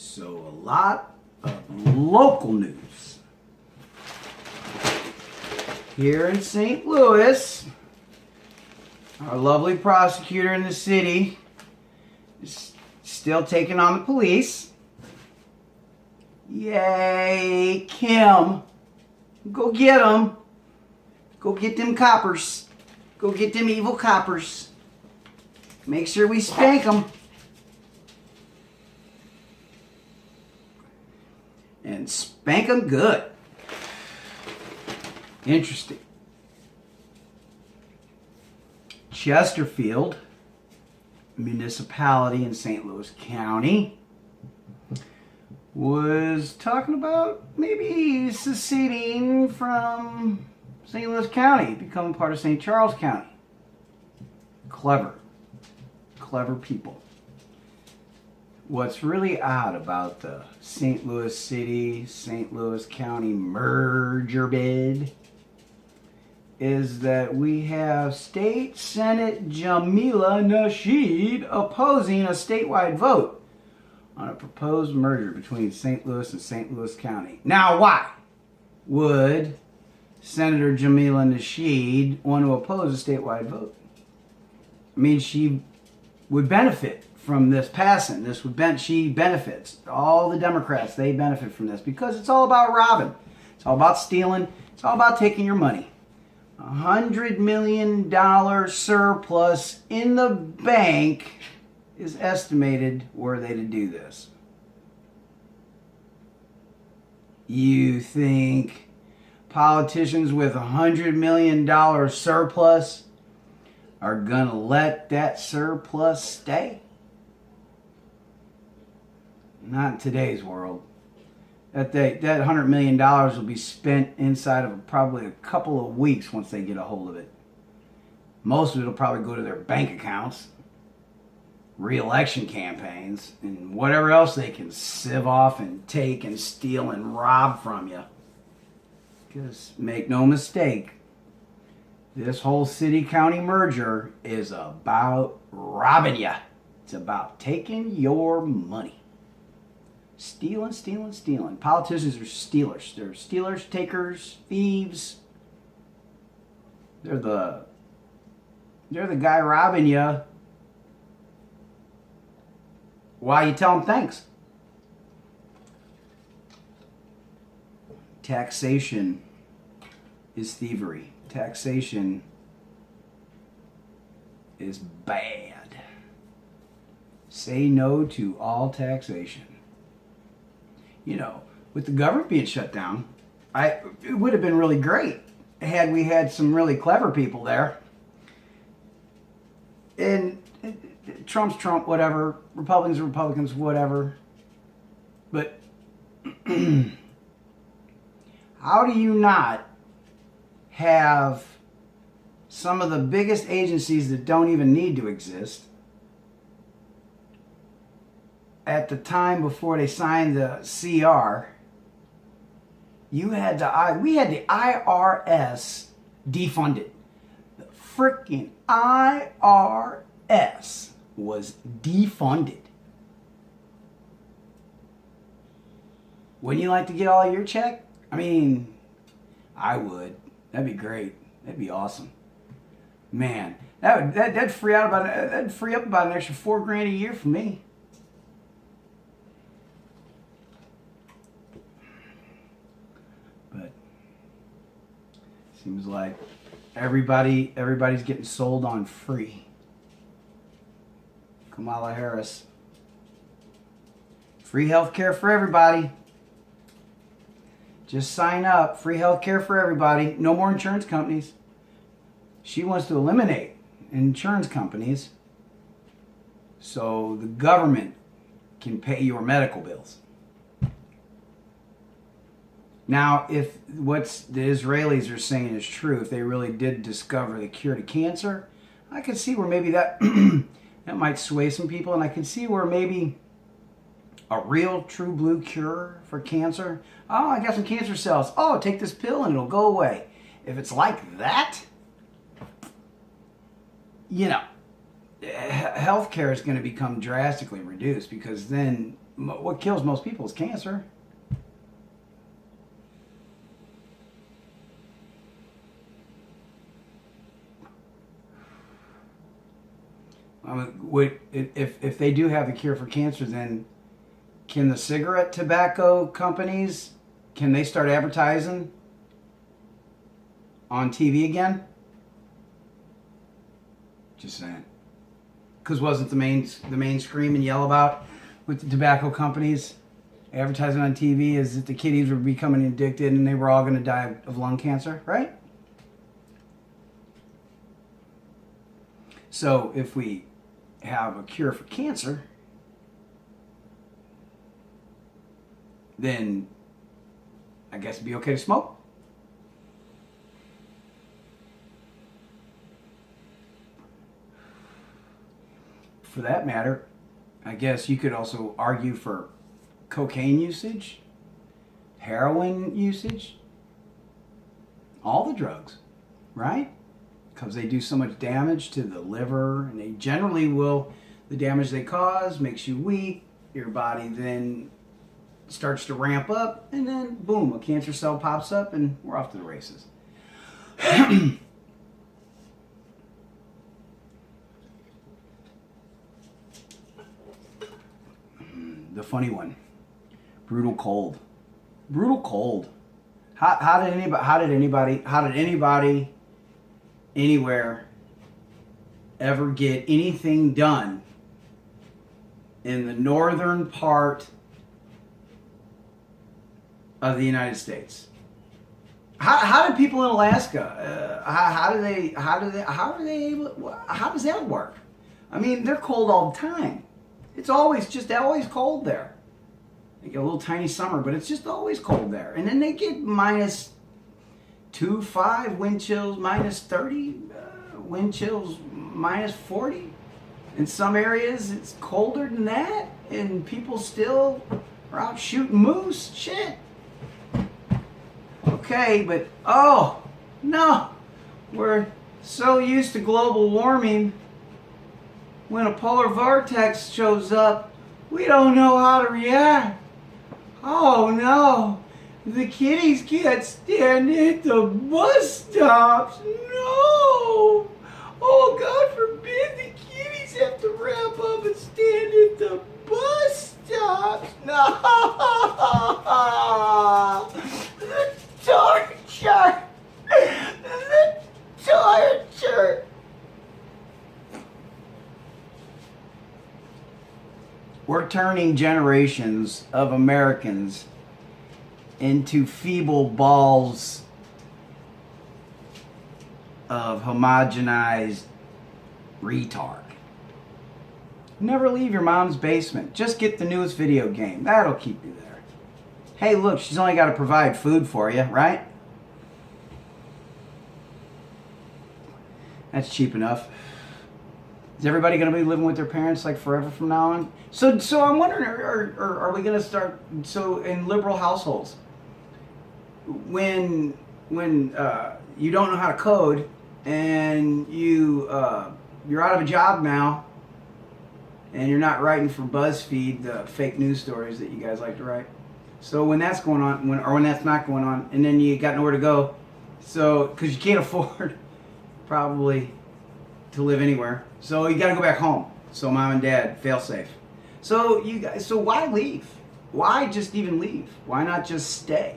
So a lot of local news. Here in St. Louis, our lovely prosecutor in the city is still taking on the police. Yay, Kim. Go get them. Go get them coppers. Go get them evil coppers. Make sure we spank them. And spank them good. Interesting. Chesterfield municipality in St. Louis County was talking about maybe seceding from St. Louis County, becoming part of St. Charles County. Clever people. What's really odd about the St. Louis City, St. Louis County merger bid is that we have State Senate Jamila Nasheed opposing a statewide vote on a proposed merger between St. Louis and St. Louis County. Now, why would Senator Jamila Nasheed want to oppose a statewide vote? I mean, she would benefit from this passing. She benefits. All the Democrats, they benefit from this because it's all about robbing. It's all about stealing. It's all about taking your money. $100 million surplus in the bank is estimated were they to do this. You think politicians with $100 million surplus are gonna let that surplus stay? Not in today's world. That $100 million will be spent inside of probably a couple of weeks once they get a hold of it. Most of it will probably go to their bank accounts, re-election campaigns, and whatever else they can sieve off and take and steal and rob from you. Because make no mistake, this whole city-county merger is about robbing you. It's about taking your money. Stealing. Politicians are stealers. They're stealers, takers, thieves. They're the guy robbing you while you tell them thanks. Taxation is thievery. Taxation is bad. Say no to all taxation. You know, with the government being shut down, it would have been really great had we had some really clever people there. And Trump's Trump, whatever. Republicans are Republicans, whatever. But how do you not have some of the biggest agencies that don't even need to exist at the time before they signed the CR? We had the IRS defunded. The freaking IRS was defunded. Wouldn't you like to get all your check? I mean, I would. That'd be great. That'd be awesome. Man, that'd free up about an extra $4,000 a year for me. But seems like everybody's getting sold on free. Kamala Harris. Free healthcare for everybody. Just sign up. Free healthcare for everybody. No more insurance companies. She wants to eliminate insurance companies so the government can pay your medical bills. Now, if what the Israelis are saying is true, if they really did discover the cure to cancer, I could see where maybe that that might sway some people, and I could see where maybe a real true blue cure for cancer. Oh, I got some cancer cells. Oh, take this pill and it'll go away. If it's like that, you know, healthcare is going to become drastically reduced, because then what kills most people is cancer. I mean, if they do have the cure for cancer, then can the cigarette tobacco companies, can they start advertising on TV again? Just saying. Because wasn't the main scream and yell about with the tobacco companies advertising on TV is that the kiddies were becoming addicted and they were all going to die of lung cancer, right? So if we have a cure for cancer, then I guess it'd be okay to smoke. For that matter, I guess you could also argue for cocaine usage, heroin usage, all the drugs, right? Because they do so much damage to the liver, and they generally will, the damage they cause makes you weak, your body then starts to ramp up, and then boom, a cancer cell pops up and we're off to the races. The funny one, brutal cold. Brutal cold. How did anybody anywhere ever get anything done in the northern part of the United States? How did people in Alaska? How does that work? I mean, they're cold all the time. It's always cold there. They get a little tiny summer, but it's just always cold there. And then they get minus 2.5 wind chills, minus 30 wind chills, minus 40. In some areas, it's colder than that, and people still are out shooting moose. Shit. Okay, but oh no, we're so used to global warming. When a polar vortex shows up, we don't know how to react. Oh no, the kiddies can't stand at the bus stops. No. Oh, God forbid the kiddies have to wrap up and stand at the bus stops. No. The torture. The torture. We're turning generations of Americans into feeble balls of homogenized retard. Never leave your mom's basement. Just get the newest video game. That'll keep you there. Hey, look, she's only got to provide food for you, right? That's cheap enough. Is everybody going to be living with their parents like forever from now on? So I'm wondering, are we going to start, so in liberal households, when you don't know how to code and you're out of a job now and you're not writing for BuzzFeed, the fake news stories that you guys like to write. So when that's going on, when that's not going on, and then you got nowhere to go, so because you can't afford probably to live anywhere, so you got to go back home. So mom and dad, fail safe. So you guys, so why leave? Why just even leave? Why not just stay?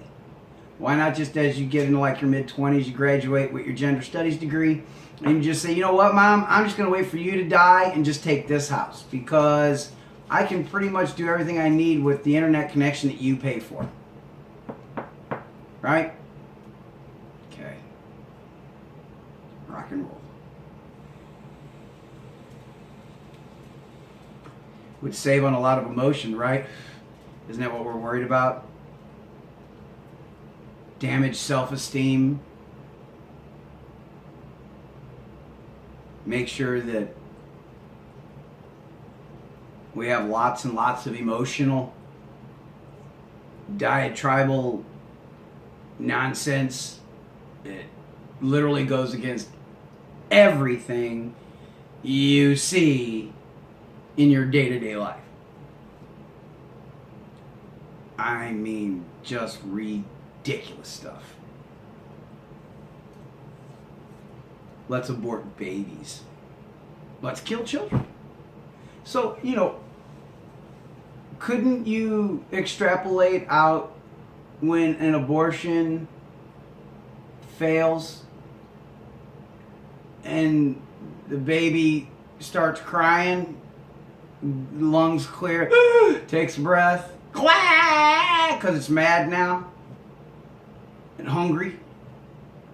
Why not just as you get into like your mid-20s, you graduate with your gender studies degree, and you just say, you know what, Mom, I'm just going to wait for you to die and just take this house because I can pretty much do everything I need with the internet connection that you pay for. Right? Okay. Rock and roll. Would save on a lot of emotion, right? Isn't that what we're worried about? Damaged self-esteem. Make sure that we have lots and lots of emotional, diatribal nonsense that literally goes against everything you see in your day-to-day life. I mean, just ridiculous stuff. Let's abort babies. Let's kill children. So, couldn't you extrapolate out when an abortion fails and the baby starts crying, lungs clear, takes a breath, because it's mad now and hungry,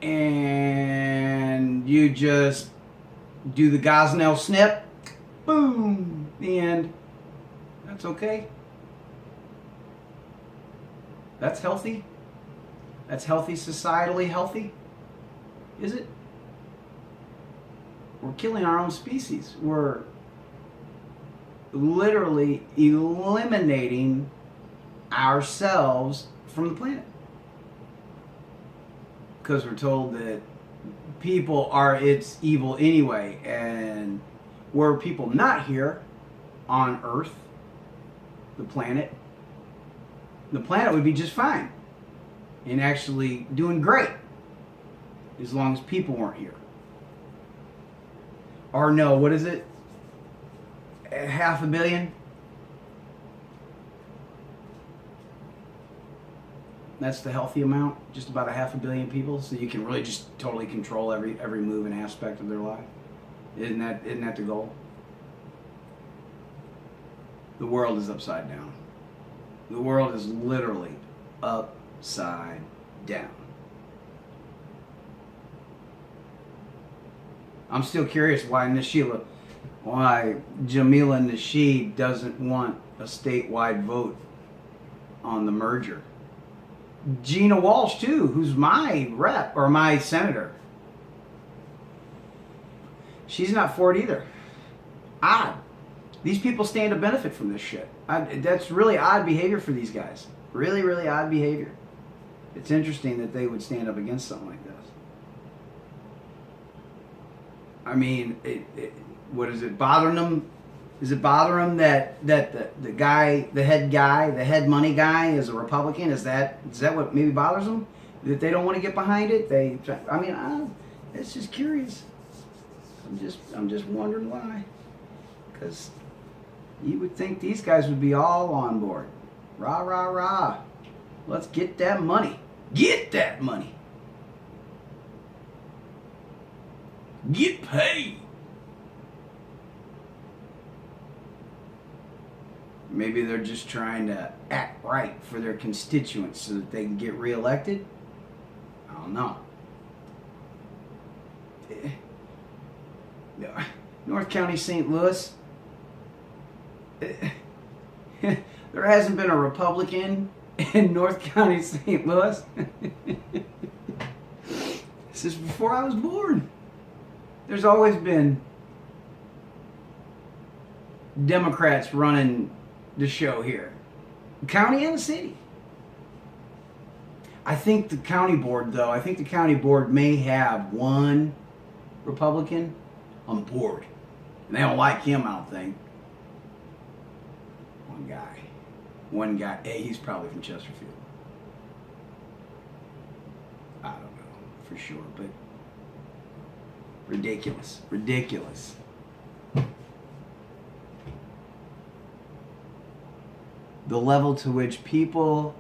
and you just do the Gosnell snip, boom, the end. That's okay. That's healthy. That's healthy, societally healthy. Is it? We're killing our own species. We're literally eliminating ourselves from the planet. Because we're told that people are its evil anyway. And were people not here on Earth, the planet would be just fine. And actually doing great. As long as people weren't here. Or no, what is it? 500 million? That's the healthy amount, just about 500 million people, so you can really just totally control every move and aspect of their life. Isn't that the goal? The world is upside down. The world is literally upside down. I'm still curious why Jamila Nasheed doesn't want a statewide vote on the merger. Gina Walsh, too, who's my rep, or my senator. She's not for it either. Odd. These people stand to benefit from this shit. That's really odd behavior for these guys. Really, really odd behavior. It's interesting that they would stand up against something like this. I mean, what is it bothering them? Is it bothering them that the guy, the head money guy is a Republican? Is that what maybe bothers them? That they don't want to get behind it? It's just curious. I'm just wondering why. Because you would think these guys would be all on board. Rah, rah, rah. Let's get that money. Get that money. Get paid. Maybe they're just trying to act right for their constituents so that they can get reelected. I don't know. North County, St. Louis. There hasn't been a Republican in North County, St. Louis. This is before I was born. There's always been Democrats running the show here. The county and the city. I think the county board may have one Republican on the board. And they don't like him, I don't think. One guy. Hey, he's probably from Chesterfield. I don't know for sure, but ridiculous. The level to which people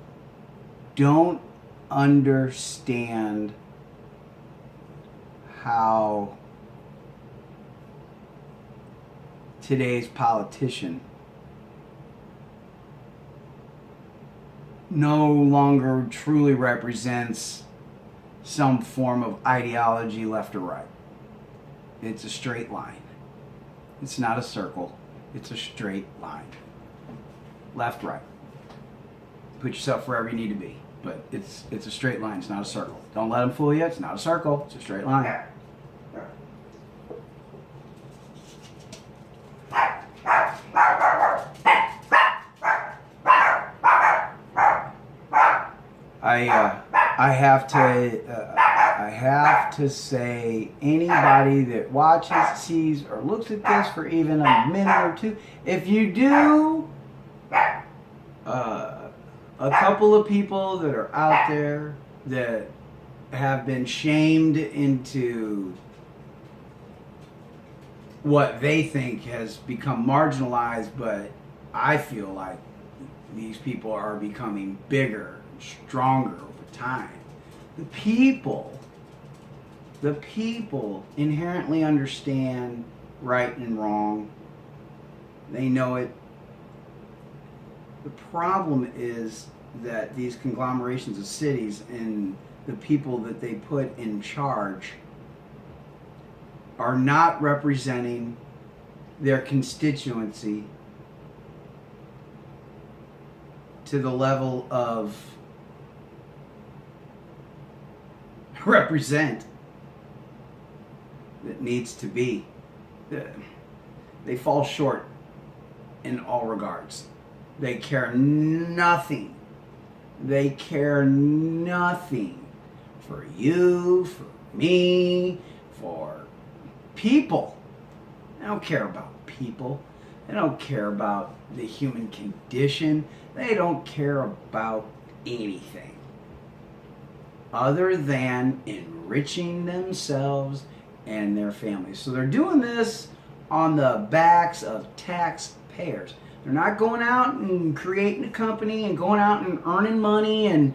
don't understand how today's politician no longer truly represents some form of ideology, left or right. It's a straight line. It's not a circle. It's a straight line. Left, right. Put yourself wherever you need to be. But it's a straight line. It's not a circle. Don't let them fool you. It's not a circle. It's a straight line. I have to say, anybody that watches, sees, or looks at this for even a minute or two, if you do, a couple of people that are out there that have been shamed into what they think has become marginalized, but I feel like these people are becoming bigger, stronger over time. The people inherently understand right and wrong. They know it. The problem is that these conglomerations of cities and the people that they put in charge are not representing their constituency to the level of represent that needs to be. They fall short in all regards. They care nothing. They care nothing for you, for me, for people. They don't care about people. They don't care about the human condition. They don't care about anything other than enriching themselves and their families. So they're doing this on the backs of taxpayers. They're not going out and creating a company and going out and earning money and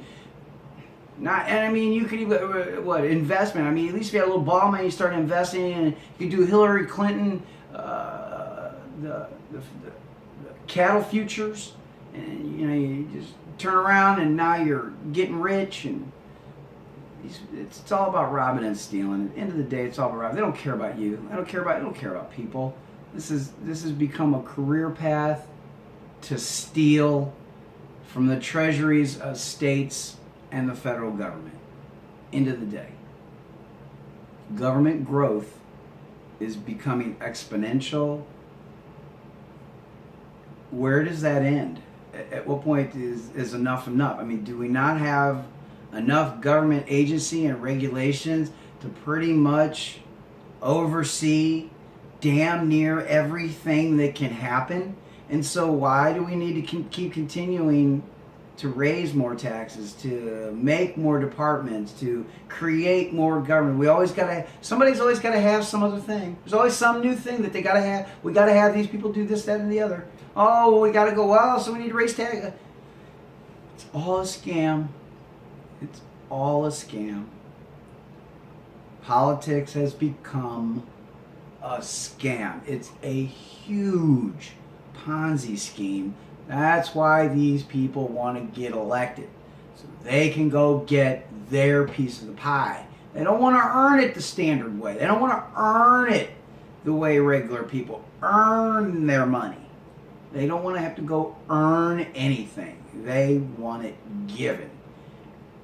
not. And I mean, you could even investment. I mean, at least if you had a little ball money, you start investing, and you could do Hillary Clinton, the cattle futures, and you just turn around and now you're getting rich, and it's all about robbing and stealing. At the end of the day, it's all about robbing. They don't care about you. They don't care about people. This has become a career path to steal from the treasuries of states and the federal government. End of the day. Government growth is becoming exponential. Where does that end? At what point is enough enough? I mean, do we not have enough government agency and regulations to pretty much oversee damn near everything that can happen? And so why do we need to keep continuing to raise more taxes, to make more departments, to create more government? Somebody's always got to have some other thing. There's always some new thing that they got to have. We got to have these people do this, that, and the other. Oh, we got to go, well, so we need to raise taxes. It's all a scam. It's all a scam. Politics has become a scam. It's a huge Ponzi scheme. That's why these people want to get elected, so they can go get their piece of the pie. They don't want to earn it the standard way. They don't want to earn it the way regular people earn their money. They don't want to have to go earn anything. They want it given,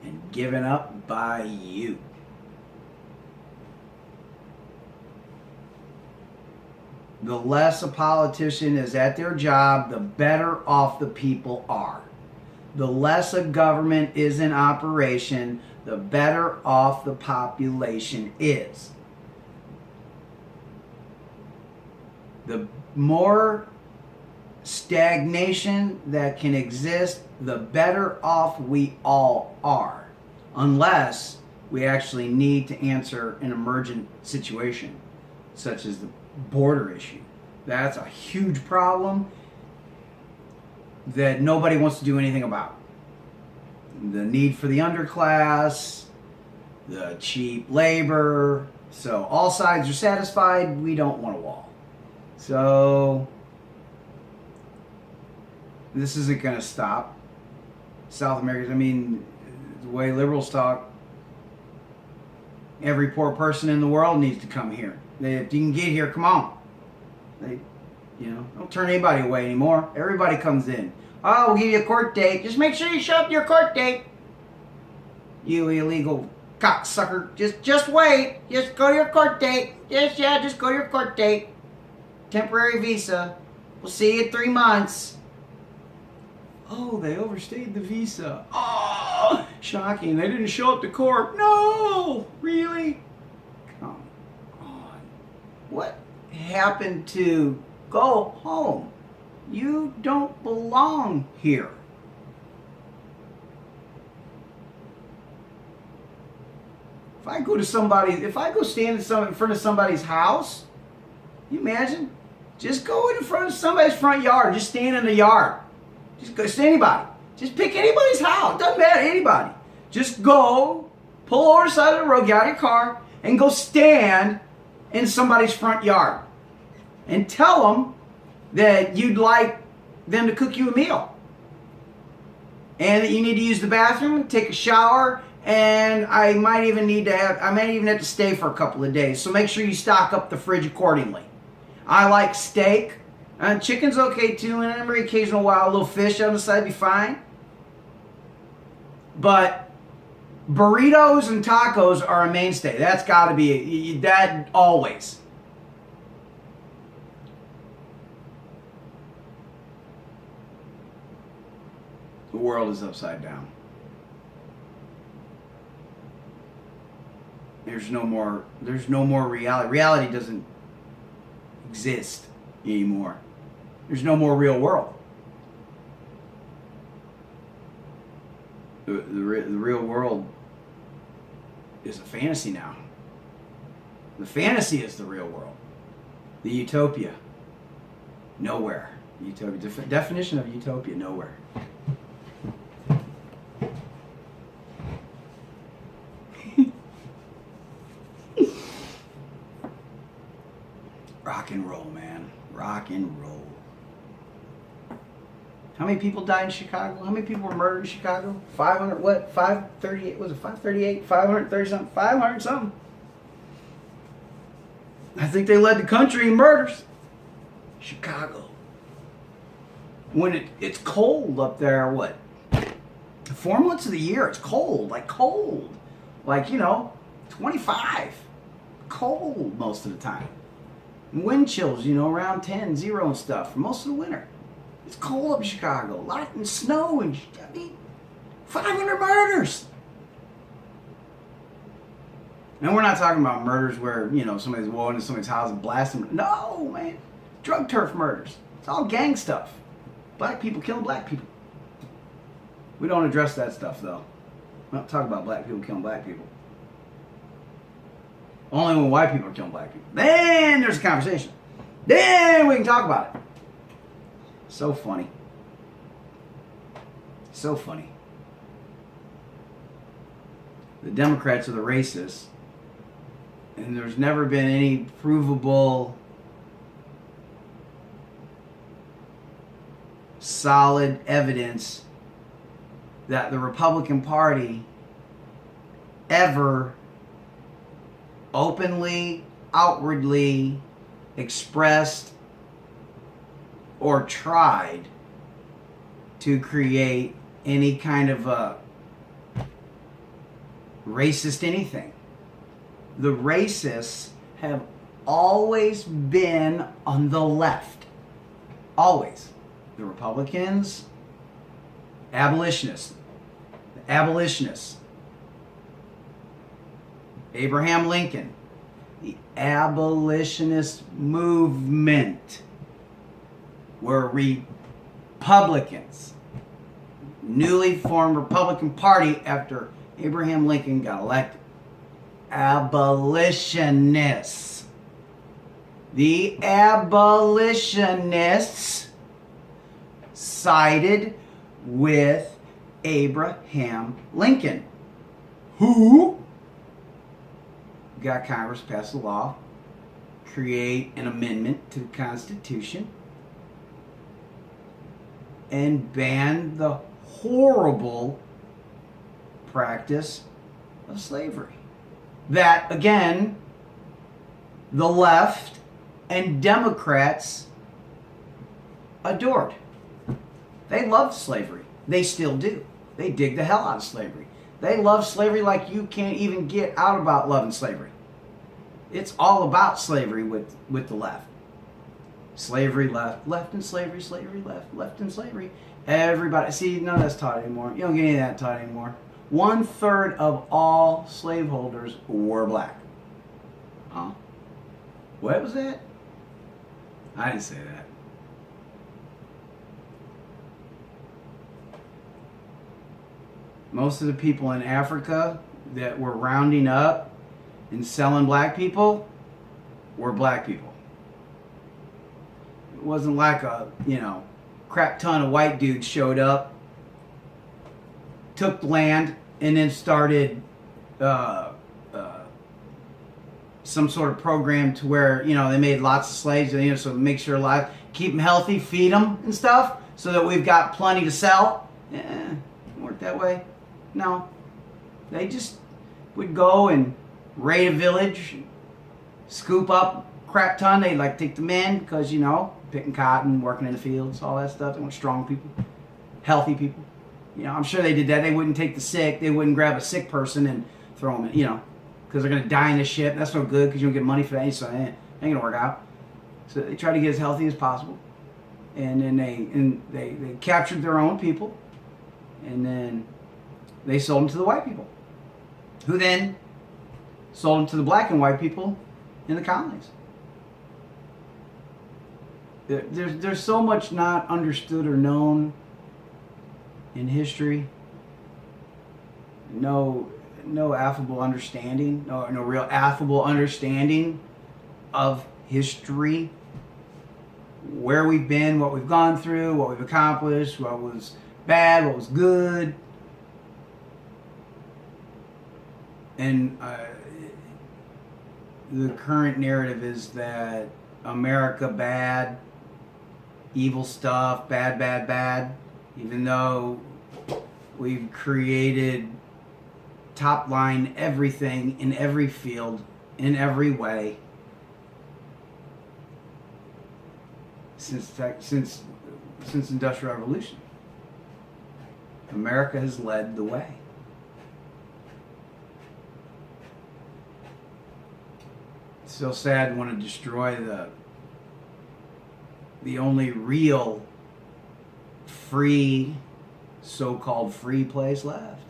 and given up by you. The less a politician is at their job, the better off the people are. The less a government is in operation, the better off the population is. The more stagnation that can exist, the better off we all are. Unless we actually need to answer an emergent situation, such as the border issue. That's a huge problem that nobody wants to do anything about. The need for the underclass, the cheap labor. So all sides are satisfied. We don't want a wall. So this isn't going to stop. South America, I mean, the way liberals talk, every poor person in the world needs to come here. If you can get here, come on. Don't turn anybody away anymore. Everybody comes in. Oh, we'll give you a court date. Just make sure you show up to your court date. You illegal cocksucker. Just wait. Just go to your court date. Just go to your court date. Temporary visa. We'll see you in 3 months. Oh, they overstayed the visa. Oh, shocking. They didn't show up to court. No, really? Come on. What happened to go home? You don't belong here. If I go stand in front of somebody's house, you imagine? Just go in front of somebody's front yard. Just stand in the yard. Just go to anybody. Just pick anybody's house. Doesn't matter, anybody. Just go, pull over the side of the road, get out of your car, and go stand in somebody's front yard. And tell them that you'd like them to cook you a meal. And that you need to use the bathroom, take a shower, and I might even have to stay for a couple of days. So make sure you stock up the fridge accordingly. I like steak. Chicken's okay too, and every occasional while a little fish on the side be fine. But burritos and tacos are a mainstay. That's got to be that always. The world is upside down. There's no more reality. Reality doesn't exist anymore. There's no more real world. The real world is a fantasy now. The fantasy is the real world. The utopia. Nowhere. Utopia. Definition of utopia, nowhere. Rock and roll, man. Rock and roll. How many people died in Chicago? How many people were murdered in Chicago? 500, what? 538? Was it 538? 530 something? 500 something? I think they led the country in murders. Chicago. When it's cold up there, what? 4 months of the year, it's cold. Like, 25. Cold most of the time. Wind chills, around 10, 0 and stuff for most of the winter. It's cold up in Chicago. A lot and snow and 500 murders. And we're not talking about murders where, somebody's going into somebody's house and blasting them. No, man. Drug turf murders. It's all gang stuff. Black people killing black people. We don't address that stuff, though. We don't talk about black people killing black people. Only when white people are killing black people. Then there's a conversation. Then we can talk about it. So funny. So funny. The Democrats are the racists. And there's never been any provable, solid evidence that the Republican Party ever openly, outwardly expressed or tried to create any kind of a racist anything. The racists have always been on the left. Always. The Republicans, abolitionists. The abolitionists. Abraham Lincoln. The abolitionist movement were Republicans. Newly formed Republican Party after Abraham Lincoln got elected. Abolitionists. The abolitionists sided with Abraham Lincoln, who got Congress to pass a law, create an amendment to the Constitution, and ban the horrible practice of slavery. That, again, the left and Democrats adored. They loved slavery. They still do. They dig the hell out of slavery. They love slavery like you can't even get out about loving slavery. It's all about slavery with the left. Slavery left, left and slavery, slavery left, left and slavery. Everybody, see, none of that's taught anymore. You don't get any of that taught anymore. 1/3 of all slaveholders were black. Huh? What was that? I didn't say that. Most of the people in Africa that were rounding up and selling black people were black people. It wasn't like a, crap ton of white dudes showed up, took land, and then started some sort of program to where, they made lots of slaves, so make sure alive, keep them healthy, feed them and stuff, so that we've got plenty to sell. It worked that way. No. They just would go and raid a village, scoop up crap ton. They'd like take the men because, picking cotton, working in the fields, all that stuff. They want strong people, healthy people. I'm sure they did that. They wouldn't take the sick. They wouldn't grab a sick person and throw them in, because they're going to die in this ship. That's no good because you don't get money for that. So it ain't going to work out. So they try to get as healthy as possible. And then they captured their own people. And then they sold them to the white people, who then sold them to the black and white people in the colonies. There's so much not understood or known in history. No affable understanding, no real affable understanding of history, where we've been, what we've gone through, what we've accomplished, what was bad, what was good. And the current narrative is that America bad, evil stuff, bad, even though we've created top line everything in every field, in every way, since Industrial Revolution. America has led the way. It's so sad to want to destroy the only real free, so-called free place left.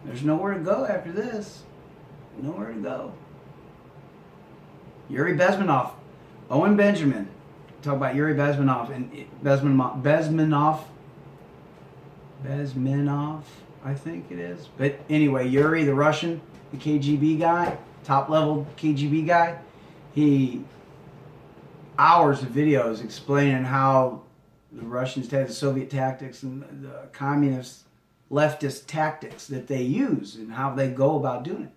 There's nowhere to go after this. Nowhere to go. Yuri Bezmenov, Owen Benjamin, talk about Yuri Bezmenov and Bezmenov, I think it is. But anyway, Yuri, the Russian, the KGB guy, top level KGB guy, he hours of videos explaining how the Russians had the Soviet tactics and the communist leftist tactics that they use and how they go about doing it.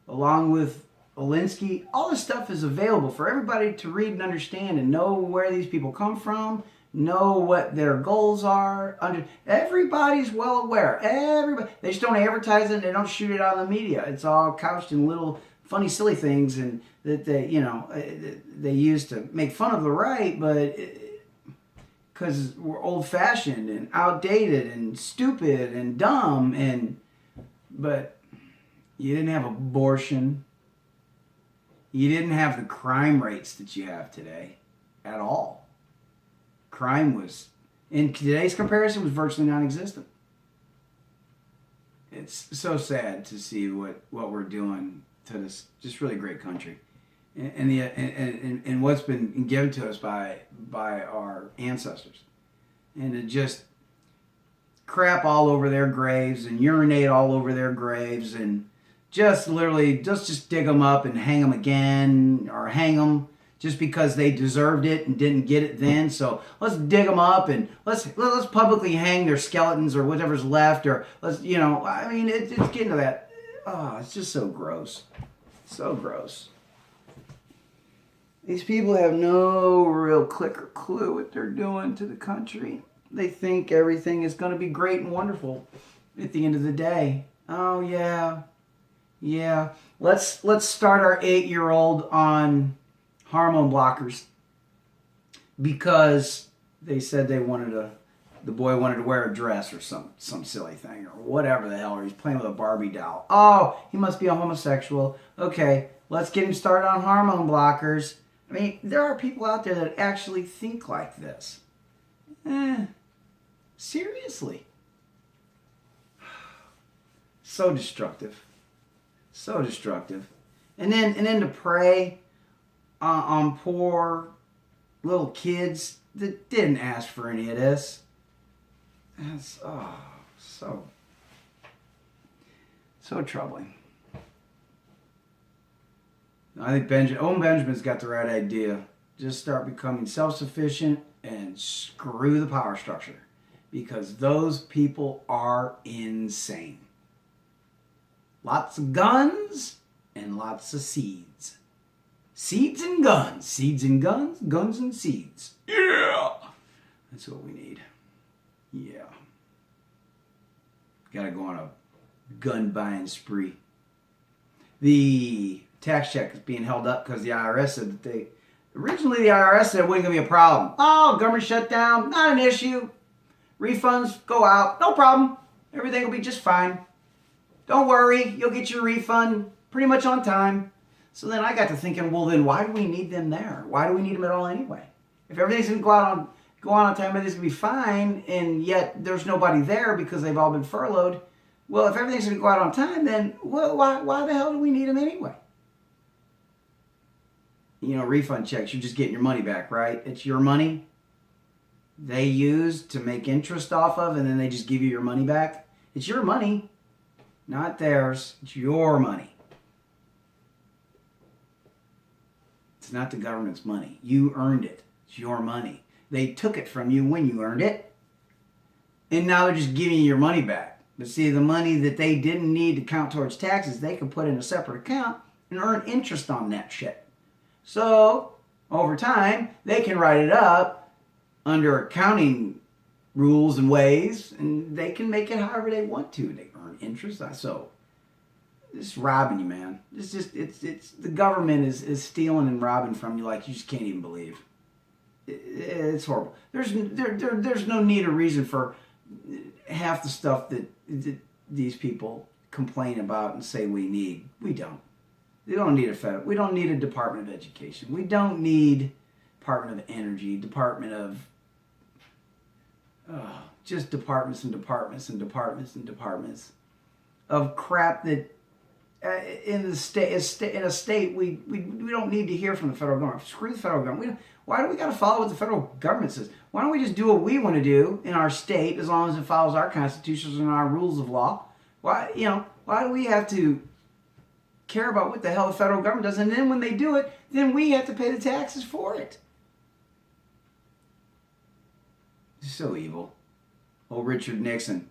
Along with Alinsky, all this stuff is available for everybody to read and understand and know where these people come from, know what their goals are. Everybody's well aware. Everybody. They just don't advertise it and they don't shoot it out in the media. It's all couched in little funny, silly things and that they use to make fun of the right, but because we're old-fashioned and outdated and stupid and dumb, but you didn't have abortion. You didn't have the crime rates that you have today at all. Crime was, in today's comparison, was virtually non-existent. It's so sad to see what we're doing to this just really great country, and what's been given to us by our ancestors, and to just crap all over their graves and urinate all over their graves and just literally just dig them up and hang them again, or hang them just because they deserved it and didn't get it then. So let's dig them up and let's publicly hang their skeletons or whatever's left, or it's getting to that. Oh, it's just so gross. So gross. These people have no real click or clue what they're doing to the country. They think everything is going to be great and wonderful at the end of the day. Oh, yeah. Yeah. Let's start our 8-year-old on hormone blockers because they said the boy wanted to wear a dress or some silly thing or whatever the hell, or he's playing with a Barbie doll. Oh, he must be a homosexual. Okay, let's get him started on hormone blockers. I mean, there are people out there that actually think like this. Seriously. So destructive. So destructive. And then to prey on poor little kids that didn't ask for any of this. That's so troubling. I think Owen Benjamin's got the right idea. Just start becoming self-sufficient and screw the power structure. Because those people are insane. Lots of guns and lots of seeds. Seeds and guns. Seeds and guns. Guns and seeds. Yeah! That's what we need. Yeah. Gotta go on a gun buying spree. The tax check is being held up because the IRS said that originally the IRS said it wasn't going to be a problem. Oh, government shutdown, not an issue. Refunds go out, no problem. Everything will be just fine. Don't worry, you'll get your refund pretty much on time. So then I got to thinking, well then why do we need them there? Why do we need them at all anyway? If everything's going to go on time, everything's going to be fine, and yet there's nobody there because they've all been furloughed. Well, if everything's going to go out on time, then why the hell do we need them anyway? You know, refund checks, you're just getting your money back, right? It's your money they use to make interest off of, and then they just give you your money back. It's your money, not theirs. It's your money. It's not the government's money. You earned it. It's your money. They took it from you when you earned it, and now they're just giving you your money back. But see, the money that they didn't need to count towards taxes, they could put in a separate account and earn interest on that shit. So, over time, they can write it up under accounting rules and ways, and they can make it however they want to. They earn interest. So, it's robbing you, man. It's just, it's the government is stealing and robbing from you like you just can't even believe. It's horrible. There's no need or reason for half the stuff that these people complain about and say we need. We don't. We don't need we don't need a Department of Education. We don't need Department of Energy, Department of just departments and departments and departments and departments of crap that in a state we don't need to hear from the federal government. Screw the federal government. Why do we got to follow what the federal government says? Why don't we just do what we want to do in our state as long as it follows our constitutions and our rules of law? Why do we have to care about what the hell the federal government does? And then when they do it, then we have to pay the taxes for it. It's so evil. Old Richard Nixon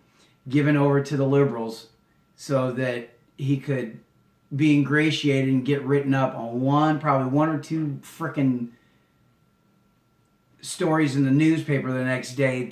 given over to the liberals so that he could be ingratiated and get written up on probably one or two frickin' stories in the newspaper the next day